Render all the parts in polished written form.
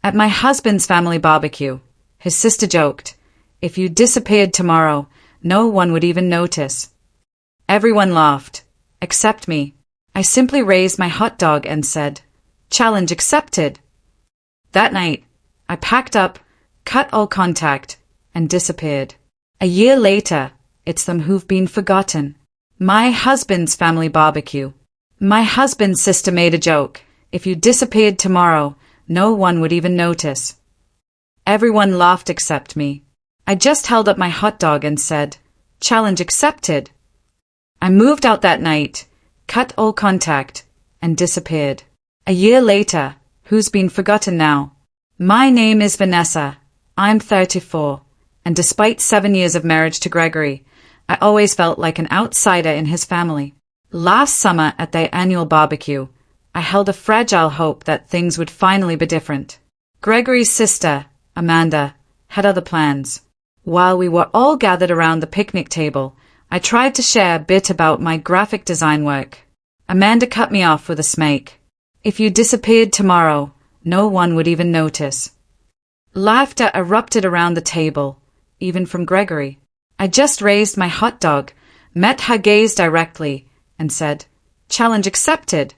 At my husband's family barbecue, his sister joked, "If you disappeared tomorrow, no one would even notice." Everyone laughed, except me. I simply raised my hot dog and said, "Challenge accepted." That night, I packed up, cut all contact, and disappeared. A year later, it's them who've been forgotten. My husband's family barbecue. My husband's sister made a joke, "If you disappeared tomorrow, no one would even notice." Everyone laughed except me. I just held up my hot dog and said, "Challenge accepted." I moved out that night, cut all contact, and disappeared. A year later, who's been forgotten now? My name is Vanessa. I'm 34, and despite 7 years of marriage to Gregory, I always felt like an outsider in his family. Last summer at their annual barbecue, I held a fragile hope that things would finally be different. Gregory's sister, Amanda, had other plans. While we were all gathered around the picnic table, I tried to share a bit about my graphic design work. Amanda cut me off with a smirk. "If you disappeared tomorrow, no one would even notice." Laughter erupted around the table, even from Gregory. I just raised my hot dog, met her gaze directly, and said, "Challenge accepted."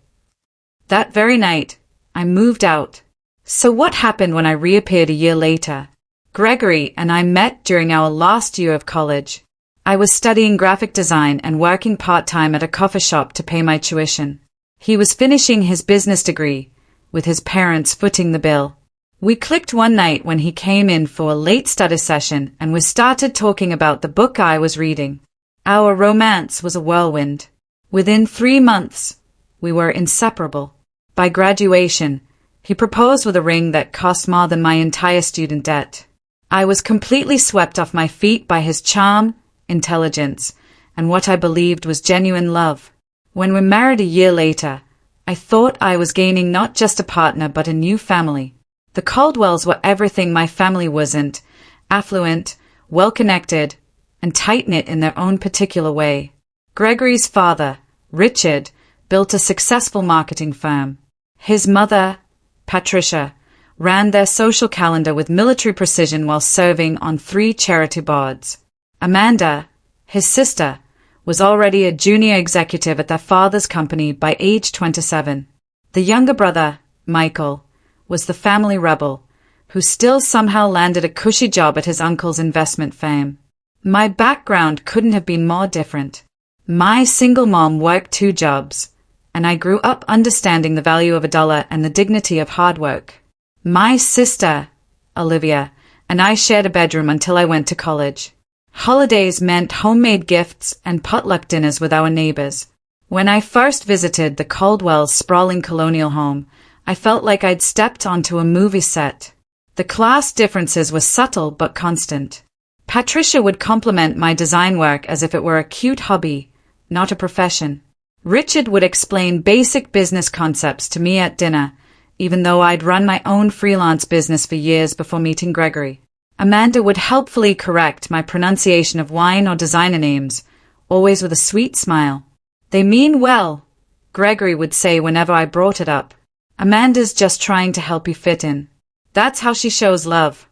That very night, I moved out. So what happened when I reappeared a year later? Gregory and I met during our last year of college. I was studying graphic design and working part-time at a coffee shop to pay my tuition. He was finishing his business degree, with his parents footing the bill. We clicked one night when he came in for a late study session and we started talking about the book I was reading. Our romance was a whirlwind. Within 3 months, we were inseparable. By graduation, he proposed with a ring that cost more than my entire student debt. I was completely swept off my feet by his charm, intelligence, and what I believed was genuine love. When we married a year later, I thought I was gaining not just a partner but a new family. The Caldwells were everything my family wasn't: affluent, well-connected, and tight-knit in their own particular way. Gregory's father, Richard, built a successful marketing firm. His mother, Patricia, ran their social calendar with military precision while serving on 3 charity boards. Amanda, his sister, was already a junior executive at their father's company by age 27. The younger brother, Michael, was the family rebel, who still somehow landed a cushy job at his uncle's investment firm. My background couldn't have been more different. My single mom worked 2 jobs, and I grew up understanding the value of $1 and the dignity of hard work. My sister, Olivia, and I shared a bedroom until I went to college. Holidays meant homemade gifts and potluck dinners with our neighbors. When I first visited the Caldwell's sprawling colonial home, I felt like I'd stepped onto a movie set. The class differences were subtle but constant. Patricia would compliment my design work as if it were a cute hobby, not a profession. Richard would explain basic business concepts to me at dinner, even though I'd run my own freelance business for years before meeting Gregory. Amanda would helpfully correct my pronunciation of wine or designer names, always with a sweet smile. "They mean well," Gregory would say whenever I brought it up. "Amanda's just trying to help you fit in." That's how she shows love.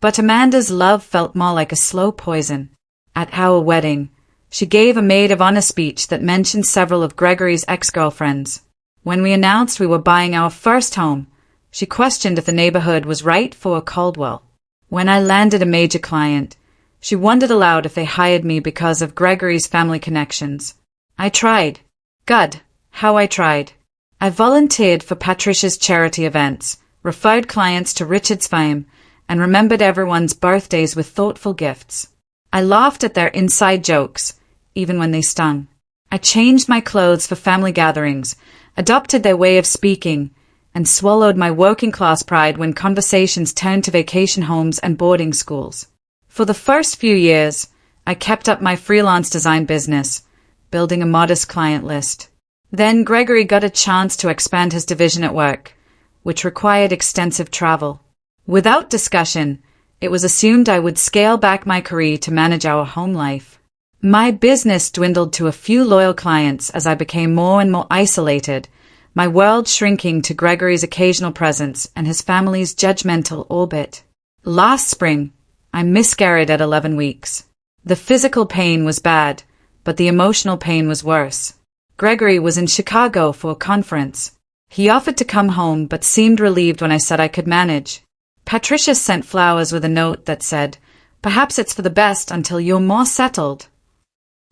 But Amanda's love felt more like a slow poison. At our wedding, she gave a maid of honor speech that mentioned several of Gregory's ex-girlfriends. When we announced we were buying our first home, she questioned if the neighborhood was right for a Caldwell. When I landed a major client, she wondered aloud if they hired me because of Gregory's family connections. I tried. God, how I tried. I volunteered for Patricia's charity events, referred clients to Richard's firm, and remembered everyone's birthdays with thoughtful gifts. I laughed at their inside jokes, even when they stung. I changed my clothes for family gatherings, adopted their way of speaking, and swallowed my working-class pride when conversations turned to vacation homes and boarding schools. For the first few years, I kept up my freelance design business, building a modest client list. Then Gregory got a chance to expand his division at work, which required extensive travel. Without discussion, it was assumed I would scale back my career to manage our home life. My business dwindled to a few loyal clients as I became more and more isolated, my world shrinking to Gregory's occasional presence and his family's judgmental orbit. Last spring, I miscarried at 11 weeks. The physical pain was bad, but the emotional pain was worse. Gregory was in Chicago for a conference. He offered to come home but seemed relieved when I said I could manage. Patricia sent flowers with a note that said, "Perhaps it's for the best until you're more settled."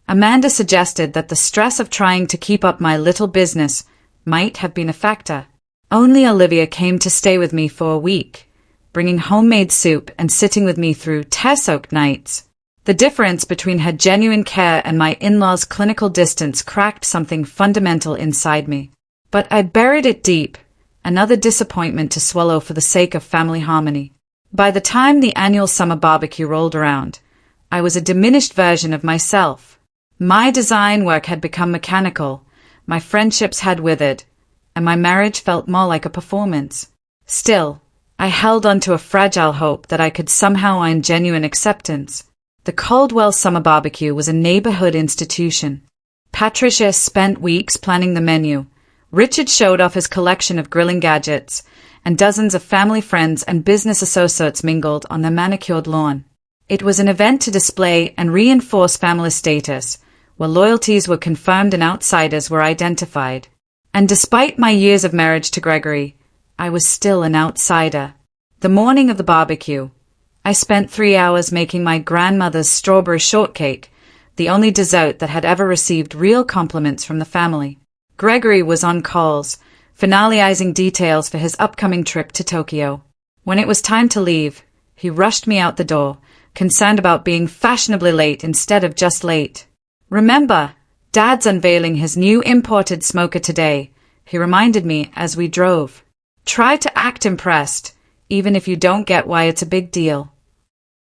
Amanda suggested that the stress of trying to keep up my little business might have been a factor. Only Olivia came to stay with me for a week, bringing homemade soup and sitting with me through tear-soaked nights. The difference between her genuine care and my in-laws' clinical distance cracked something fundamental inside me. But I buried it deep, another disappointment to swallow for the sake of family harmony. By the time the annual summer barbecue rolled around, I was a diminished version of myself. My design work had become mechanical, my friendships had withered, and my marriage felt more like a performance. Still, I held on to a fragile hope that I could somehow earn genuine acceptance. The Caldwell Summer Barbecue was a neighborhood institution. Patricia spent weeks planning the menu. Richard showed off his collection of grilling gadgets, and dozens of family friends and business associates mingled on their manicured lawn. It was an event to display and reinforce family status, where loyalties were confirmed and outsiders were identified. And despite my years of marriage to Gregory, I was still an outsider. The morning of the barbecue, I spent 3 hours making my grandmother's strawberry shortcake, the only dessert that had ever received real compliments from the family. Gregory was on calls, finalizing details for his upcoming trip to Tokyo. When it was time to leave, he rushed me out the door, concerned about being fashionably late instead of just late. "Remember, Dad's unveiling his new imported smoker today," he reminded me as we drove. "Try to act impressed, even if you don't get why it's a big deal."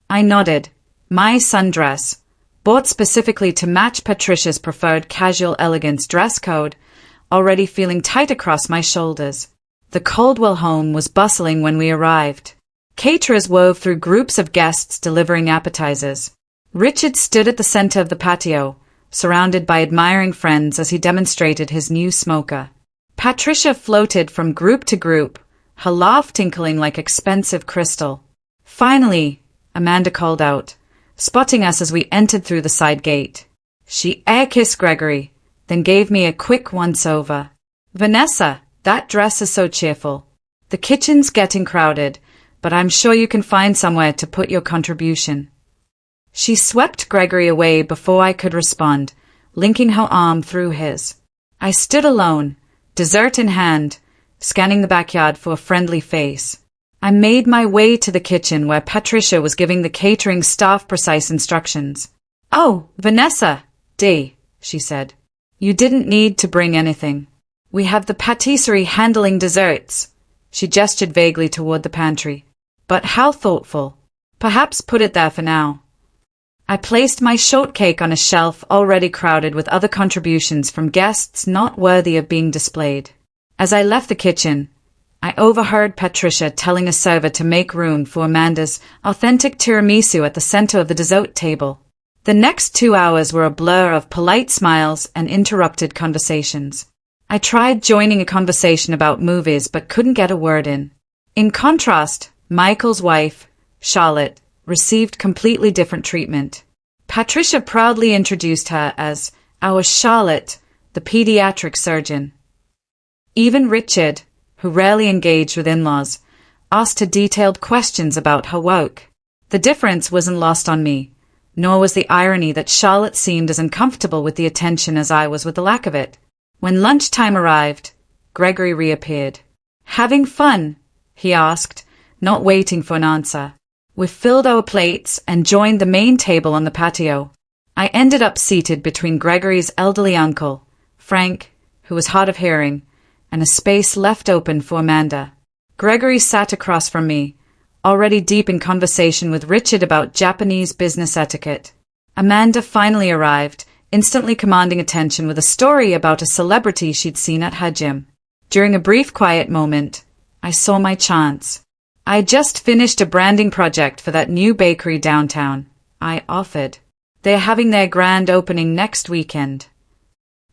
I nodded. My sundress, bought specifically to match Patricia's preferred casual elegance dress code, already feeling tight across my shoulders. The Caldwell home was bustling when we arrived. Caterers wove through groups of guests delivering appetizers. Richard stood at the center of the patio, surrounded by admiring friends as he demonstrated his new smoker. Patricia floated from group to group, her laugh tinkling like expensive crystal. Finally, Amanda called out, spotting us as we entered through the side gate. She air-kissed Gregory, then gave me a quick once-over. "Vanessa, that dress is so cheerful. The kitchen's getting crowded, but I'm sure you can find somewhere to put your contribution." She swept Gregory away before I could respond, linking her arm through his. I stood alone, dessert in hand, scanning the backyard for a friendly face. I made my way to the kitchen where Patricia was giving the catering staff precise instructions. "Oh, Vanessa, she said. "You didn't need to bring anything. We have the patisserie handling desserts." She gestured vaguely toward the pantry. "But how thoughtful. Perhaps put it there for now." I placed my shortcake on a shelf already crowded with other contributions from guests not worthy of being displayed. As I left the kitchen, I overheard Patricia telling a server to make room for Amanda's authentic tiramisu at the center of the dessert table. The next 2 hours were a blur of polite smiles and interrupted conversations. I tried joining a conversation about movies but couldn't get a word in. In contrast, Michael's wife, Charlotte, received completely different treatment. Patricia proudly introduced her as our Charlotte, the pediatric surgeon. Even Richard, who rarely engaged with in-laws, asked her detailed questions about her work. The difference wasn't lost on me, nor was the irony that Charlotte seemed as uncomfortable with the attention as I was with the lack of it. When lunchtime arrived, Gregory reappeared. "Having fun?" he asked, not waiting for an answer. We filled our plates and joined the main table on the patio. I ended up seated between Gregory's elderly uncle, Frank, who was hard of hearing, and a space left open for Amanda. Gregory sat across from me, already deep in conversation with Richard about Japanese business etiquette. Amanda finally arrived, instantly commanding attention with a story about a celebrity she'd seen at her gym. During a brief quiet moment, I saw my chance. "I just finished a branding project for that new bakery downtown," I offered. "They're having their grand opening next weekend."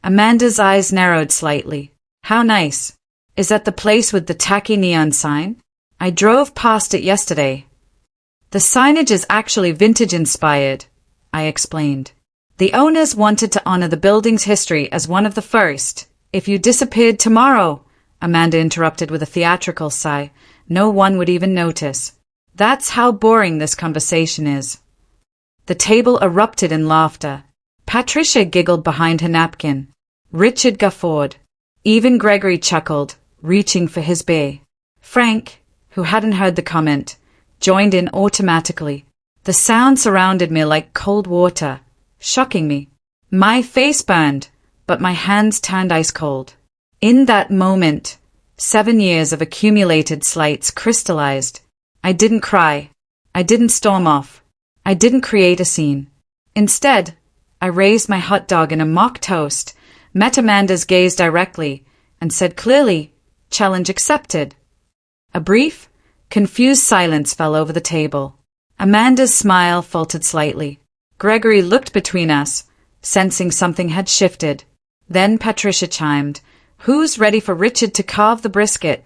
Amanda's eyes narrowed slightly. How nice. Is that the place with the tacky neon sign? I drove past it yesterday. The signage is actually vintage-inspired, I explained. The owners wanted to honor the building's history as one of the first. If you disappeared tomorrow, Amanda interrupted with a theatrical sigh, no one would even notice. That's how boring this conversation is. The table erupted in laughter. Patricia giggled behind her napkin. Richard guffawed. Even Gregory chuckled, reaching for his beer. Frank, who hadn't heard the comment, joined in automatically. The sound surrounded me like cold water, shocking me. My face burned, but my hands turned ice cold. In that moment, 7 years of accumulated slights crystallized. I didn't cry. I didn't storm off. I didn't create a scene. Instead, I raised my hot dog in a mock toast, met Amanda's gaze directly, and said clearly, "Challenge accepted." A brief, confused silence fell over the table. Amanda's smile faltered slightly. Gregory looked between us, sensing something had shifted. Then Patricia chimed, "Who's ready for Richard to carve the brisket?"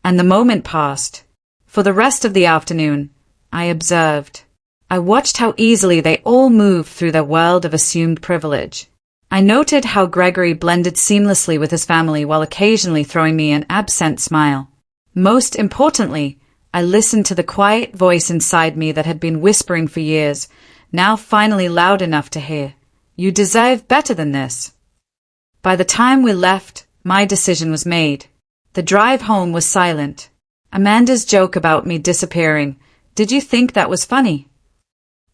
And the moment passed. For the rest of the afternoon, I observed. I watched how easily they all moved through their world of assumed privilege. I noted how Gregory blended seamlessly with his family while occasionally throwing me an absent smile. Most importantly, I listened to the quiet voice inside me that had been whispering for years, now finally loud enough to hear. "You deserve better than this." By the time we left, my decision was made. The drive home was silent. Amanda's joke about me disappearing, did you think that was funny?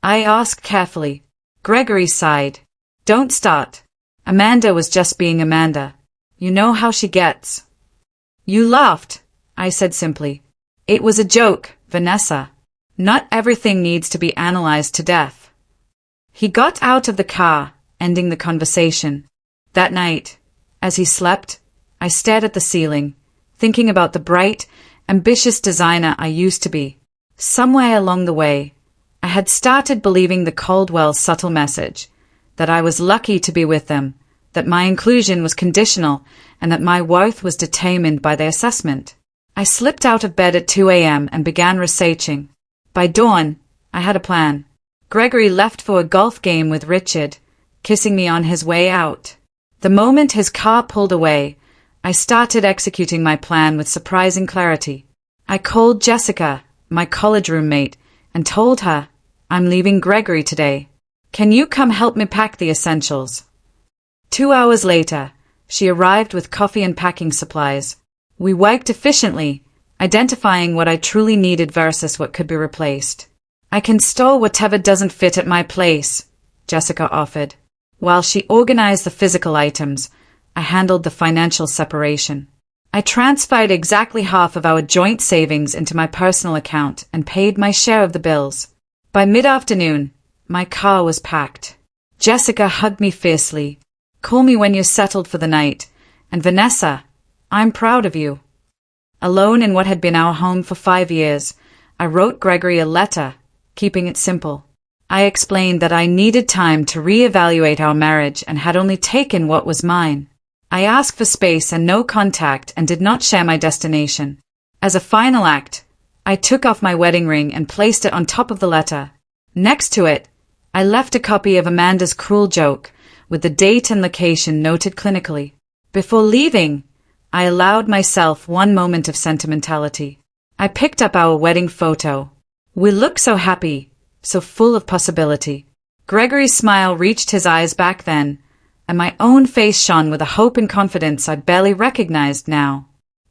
I asked carefully. Gregory sighed. Don't start. Amanda was just being Amanda. You know how she gets. You laughed, I said simply. It was a joke, Vanessa. Not everything needs to be analyzed to death. He got out of the car, ending the conversation. That night, as he slept, I stared at the ceiling, thinking about the bright, ambitious designer I used to be. Somewhere along the way, I had started believing the Caldwell's subtle message, that I was lucky to be with them, that my inclusion was conditional, and that my worth was determined by their assessment. I slipped out of bed at 2 a.m. and began researching. By dawn, I had a plan. Gregory left for a golf game with Richard, kissing me on his way out. The moment his car pulled away, I started executing my plan with surprising clarity. I called Jessica, my college roommate, and told her, I'm leaving Gregory today. Can you come help me pack the essentials? 2 hours later, she arrived with coffee and packing supplies. We worked efficiently, identifying what I truly needed versus what could be replaced. I can store whatever doesn't fit at my place, Jessica offered. While she organized the physical items, I handled the financial separation. I transferred exactly half of our joint savings into my personal account and paid my share of the bills. By mid-afternoon, my car was packed. Jessica hugged me fiercely. Call me when you're settled for the night. And Vanessa, I'm proud of you. Alone in what had been our home for 5 years, I wrote Gregory a letter, keeping it simple. I explained that I needed time to reevaluate our marriage and had only taken what was mine. I asked for space and no contact and did not share my destination. As a final act, I took off my wedding ring and placed it on top of the letter. Next to it, I left a copy of Amanda's cruel joke, with the date and location noted clinically. Before leaving, I allowed myself one moment of sentimentality. I picked up our wedding photo. We looked so happy, so full of possibility. Gregory's smile reached his eyes back then, and my own face shone with a hope and confidence I'd barely recognized now.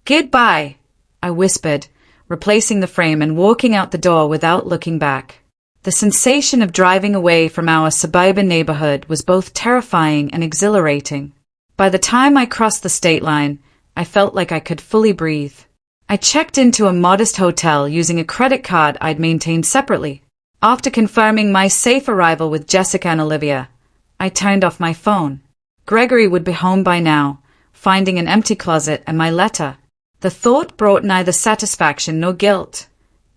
Goodbye, I whispered, replacing the frame and walking out the door without looking back. The sensation of driving away from our suburban neighborhood was both terrifying and exhilarating. By the time I crossed the state line, I felt like I could fully breathe. I checked into a modest hotel using a credit card I'd maintained separately. After confirming my safe arrival with Jessica and Olivia, I turned off my phone. Gregory would be home by now, finding an empty closet and my letter. The thought brought neither satisfaction nor guilt,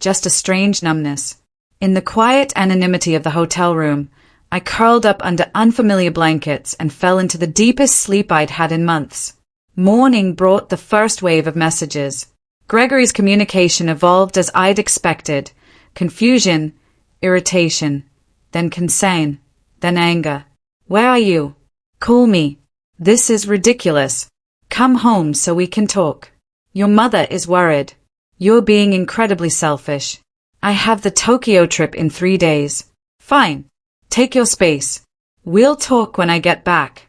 just a strange numbness. In the quiet anonymity of the hotel room, I curled up under unfamiliar blankets and fell into the deepest sleep I'd had in months. Morning brought the first wave of messages. Gregory's communication evolved as I'd expected. Confusion, irritation, then concern, then anger. Where are you? Call me. This is ridiculous. Come home so we can talk. Your mother is worried. You're being incredibly selfish. I have the Tokyo trip in 3 days. Fine. Take your space. We'll talk when I get back.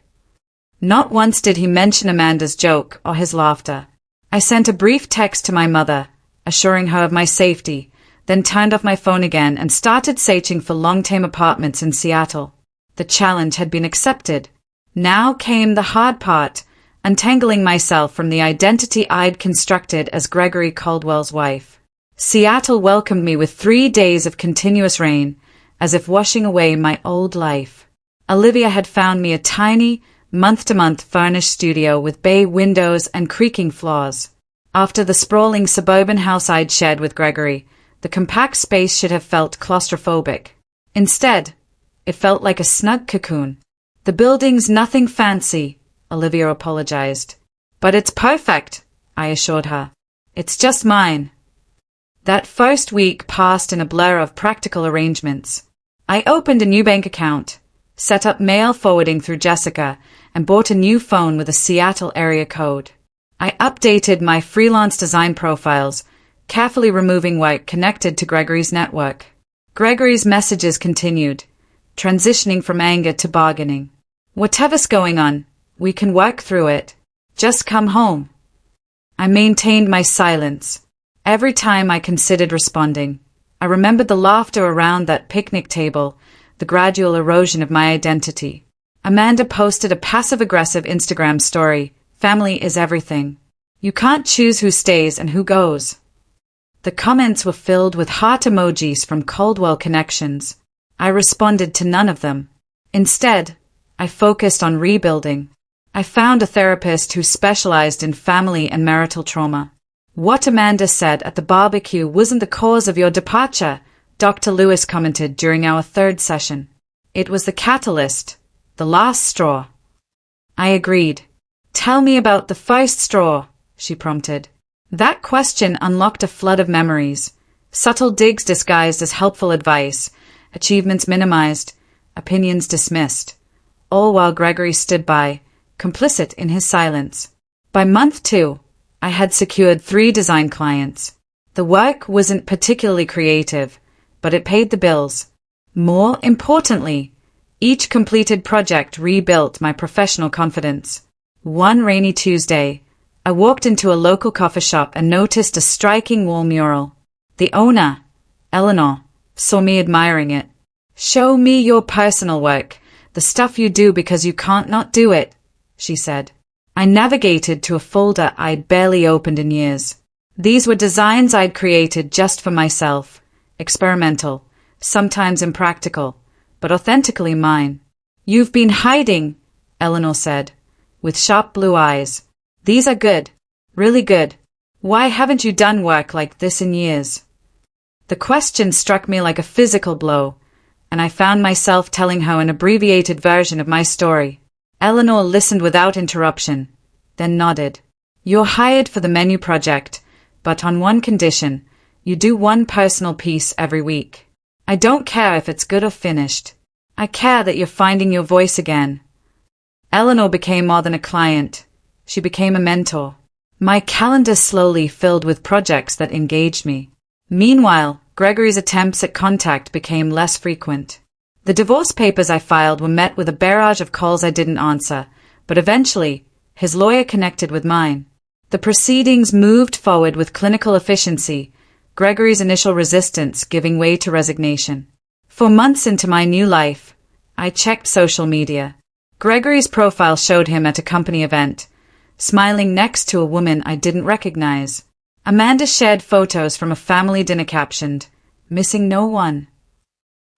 Not once did he mention Amanda's joke or his laughter. I sent a brief text to my mother, assuring her of my safety, then turned off my phone again and started searching for long-term apartments in Seattle. The challenge had been accepted. Now came the hard part, untangling myself from the identity I'd constructed as Gregory Caldwell's wife. Seattle welcomed me with 3 days of continuous rain, as if washing away my old life. Olivia had found me a tiny, month-to-month furnished studio with bay windows and creaking floors. After the sprawling suburban house I'd shared with Gregory, the compact space should have felt claustrophobic. Instead, it felt like a snug cocoon. The building's nothing fancy, Olivia apologized. But it's perfect, I assured her. It's just mine. That first week passed in a blur of practical arrangements. I opened a new bank account, set up mail forwarding through Jessica, and bought a new phone with a Seattle area code. I updated my freelance design profiles, carefully removing work connected to Gregory's network. Gregory's messages continued, transitioning from anger to bargaining. Whatever's going on, we can work through it. Just come home. I maintained my silence. Every time I considered responding, I remembered the laughter around that picnic table, the gradual erosion of my identity. Amanda posted a passive-aggressive Instagram story, "Family is everything. You can't choose who stays and who goes." The comments were filled with heart emojis from Caldwell connections. I responded to none of them. Instead, I focused on rebuilding. I found a therapist who specialized in family and marital trauma. "What Amanda said at the barbecue wasn't the cause of your departure," Dr. Lewis commented during our third session. "It was the catalyst, the last straw." I agreed. "Tell me about the first straw," she prompted. That question unlocked a flood of memories, subtle digs disguised as helpful advice, achievements minimized, opinions dismissed, all while Gregory stood by, complicit in his silence. By month 2, I had secured 3 design clients. The work wasn't particularly creative, but it paid the bills. More importantly, each completed project rebuilt my professional confidence. One rainy Tuesday, I walked into a local coffee shop and noticed a striking wall mural. The owner, Eleanor, saw me admiring it. "Show me your personal work, the stuff you do because you can't not do it," she said. I navigated to a folder I'd barely opened in years. These were designs I'd created just for myself, experimental, sometimes impractical, but authentically mine. "You've been hiding," Eleanor said, with sharp blue eyes. "These are good, really good. Why haven't you done work like this in years?" The question struck me like a physical blow, and I found myself telling her an abbreviated version of my story. Eleanor listened without interruption, then nodded. "You're hired for the menu project, but on one condition, you do one personal piece every week. I don't care if it's good or finished. I care that you're finding your voice again." Eleanor became more than a client. She became a mentor. My calendar slowly filled with projects that engaged me. Meanwhile, Gregory's attempts at contact became less frequent. The divorce papers I filed were met with a barrage of calls I didn't answer, but eventually, his lawyer connected with mine. The proceedings moved forward with clinical efficiency, Gregory's initial resistance giving way to resignation. For months into my new life, I checked social media. Gregory's profile showed him at a company event, smiling next to a woman I didn't recognize. Amanda shared photos from a family dinner captioned, "Missing no one."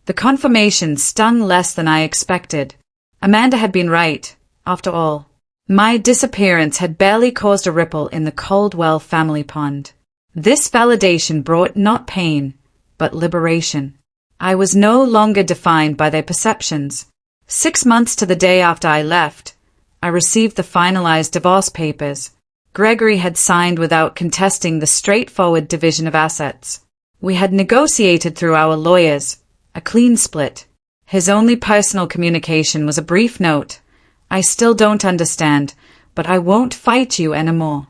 The confirmation stung less than I expected. Amanda had been right, after all. My disappearance had barely caused a ripple in the Caldwell family pond. This validation brought not pain, but liberation. I was no longer defined by their perceptions. 6 months to the day after I left, I received the finalized divorce papers. Gregory had signed without contesting the straightforward division of assets. We had negotiated through our lawyers, a clean split. His only personal communication was a brief note. I still don't understand, but I won't fight you anymore.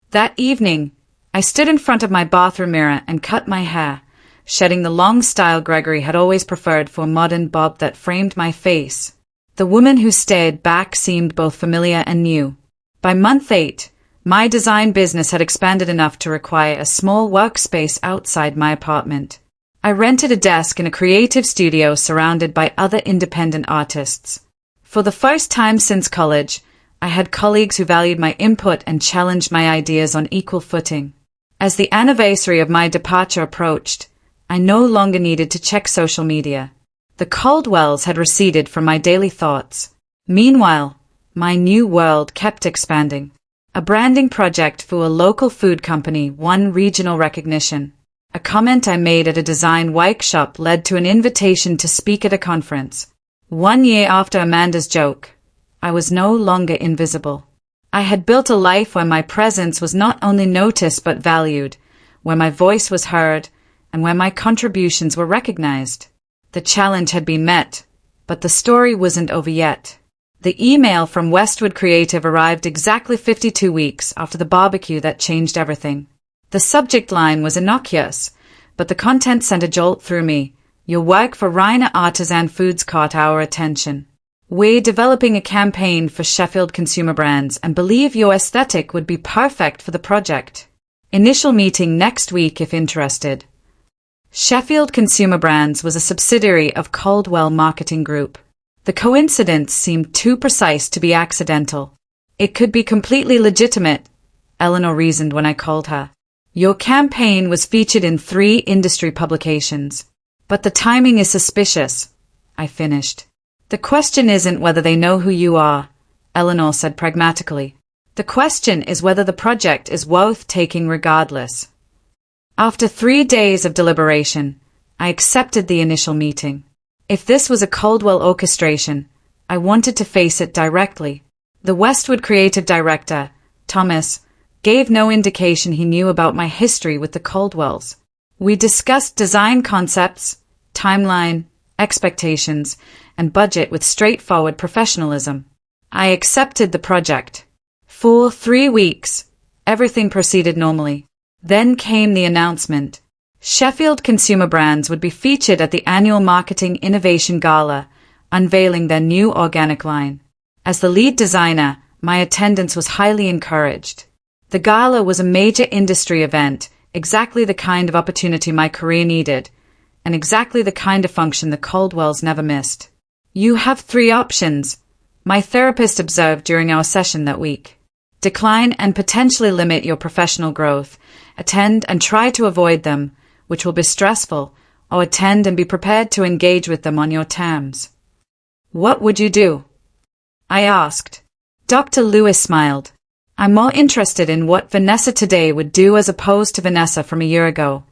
That evening, I stood in front of my bathroom mirror and cut my hair, shedding the long style Gregory had always preferred for a modern bob that framed my face. The woman who stared back seemed both familiar and new. By month 8, my design business had expanded enough to require a small workspace outside my apartment. I rented a desk in a creative studio surrounded by other independent artists. For the first time since college, I had colleagues who valued my input and challenged my ideas on equal footing. As the anniversary of my departure approached, I no longer needed to check social media. The Caldwells had receded from my daily thoughts. Meanwhile, my new world kept expanding. A branding project for a local food company won regional recognition. A comment I made at a design workshop led to an invitation to speak at a conference. 1 year after Amanda's joke, I was no longer invisible. I had built a life where my presence was not only noticed but valued, where my voice was heard, and where my contributions were recognized. The challenge had been met, but the story wasn't over yet. The email from Westwood Creative arrived exactly 52 weeks after the barbecue that changed everything. The subject line was innocuous, but the content sent a jolt through me. Your work for Reiner Artisan Foods caught our attention. We're developing a campaign for Sheffield Consumer Brands and believe your aesthetic would be perfect for the project. Initial meeting next week if interested. Sheffield Consumer Brands was a subsidiary of Caldwell Marketing Group. The coincidence seemed too precise to be accidental. It could be completely legitimate, Eleanor reasoned when I called her. Your campaign was featured in 3 industry publications. But the timing is suspicious, I finished. The question isn't whether they know who you are, Eleanor said pragmatically. The question is whether the project is worth taking regardless. After 3 days of deliberation, I accepted the initial meeting. If this was a Caldwell orchestration, I wanted to face it directly. The Westwood creative director, Thomas, gave no indication he knew about my history with the Caldwells. We discussed design concepts, timeline, expectations, and budget with straightforward professionalism. I accepted the project. For 3 weeks, everything proceeded normally. Then came the announcement. Sheffield Consumer Brands would be featured at the annual Marketing Innovation Gala, unveiling their new organic line. As the lead designer, my attendance was highly encouraged. The gala was a major industry event, exactly the kind of opportunity my career needed, and exactly the kind of function the Caldwells never missed. You have 3 options, my therapist observed during our session that week. Decline and potentially limit your professional growth, attend and try to avoid them, which will be stressful, or attend and be prepared to engage with them on your terms. What would you do? I asked. Dr. Lewis smiled. I'm more interested in what Vanessa today would do as opposed to Vanessa from a year ago.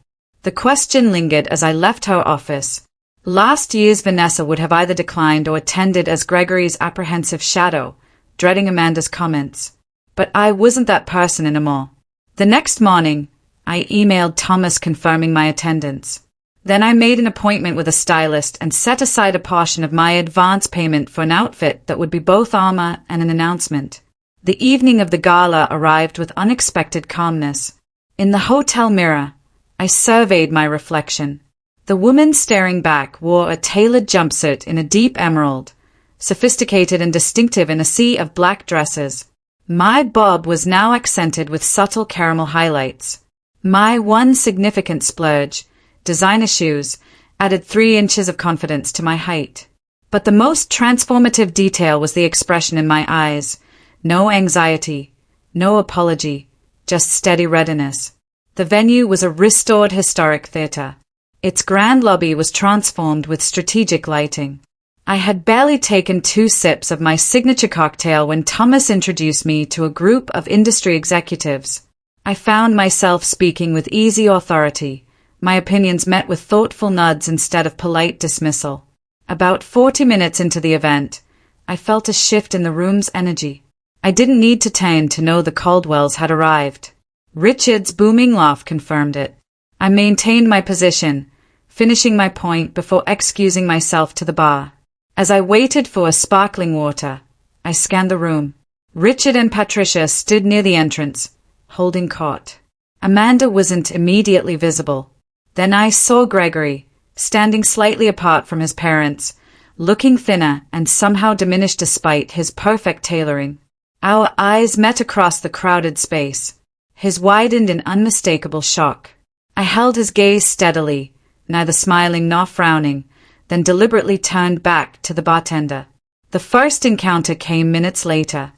The question lingered as I left her office. Last year's Vanessa would have either declined or attended as Gregory's apprehensive shadow, dreading Amanda's comments. But I wasn't that person anymore. The next morning, I emailed Thomas confirming my attendance. Then I made an appointment with a stylist and set aside a portion of my advance payment for an outfit that would be both armor and an announcement. The evening of the gala arrived with unexpected calmness. In the hotel mirror, I surveyed my reflection. The woman staring back wore a tailored jumpsuit in a deep emerald, sophisticated and distinctive in a sea of black dresses. My bob was now accented with subtle caramel highlights. My one significant splurge, designer shoes, added 3 inches of confidence to my height. But the most transformative detail was the expression in my eyes. No anxiety, no apology, just steady readiness. The venue was a restored historic theater. Its grand lobby was transformed with strategic lighting. I had barely taken 2 sips of my signature cocktail when Thomas introduced me to a group of industry executives. I found myself speaking with easy authority, my opinions met with thoughtful nods instead of polite dismissal. About 40 minutes into the event, I felt a shift in the room's energy. I didn't need to turn to know the Caldwells had arrived. Richard's booming laugh confirmed it. I maintained my position, finishing my point before excusing myself to the bar. As I waited for a sparkling water, I scanned the room. Richard and Patricia stood near the entrance, holding court. Amanda wasn't immediately visible. Then I saw Gregory, standing slightly apart from his parents, looking thinner and somehow diminished despite his perfect tailoring. Our eyes met across the crowded space. His widened in unmistakable shock. I held his gaze steadily, neither smiling nor frowning, then deliberately turned back to the bartender. The first encounter came minutes later.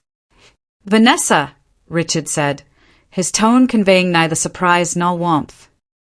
"Vanessa," Richard said, his tone conveying neither surprise nor warmth.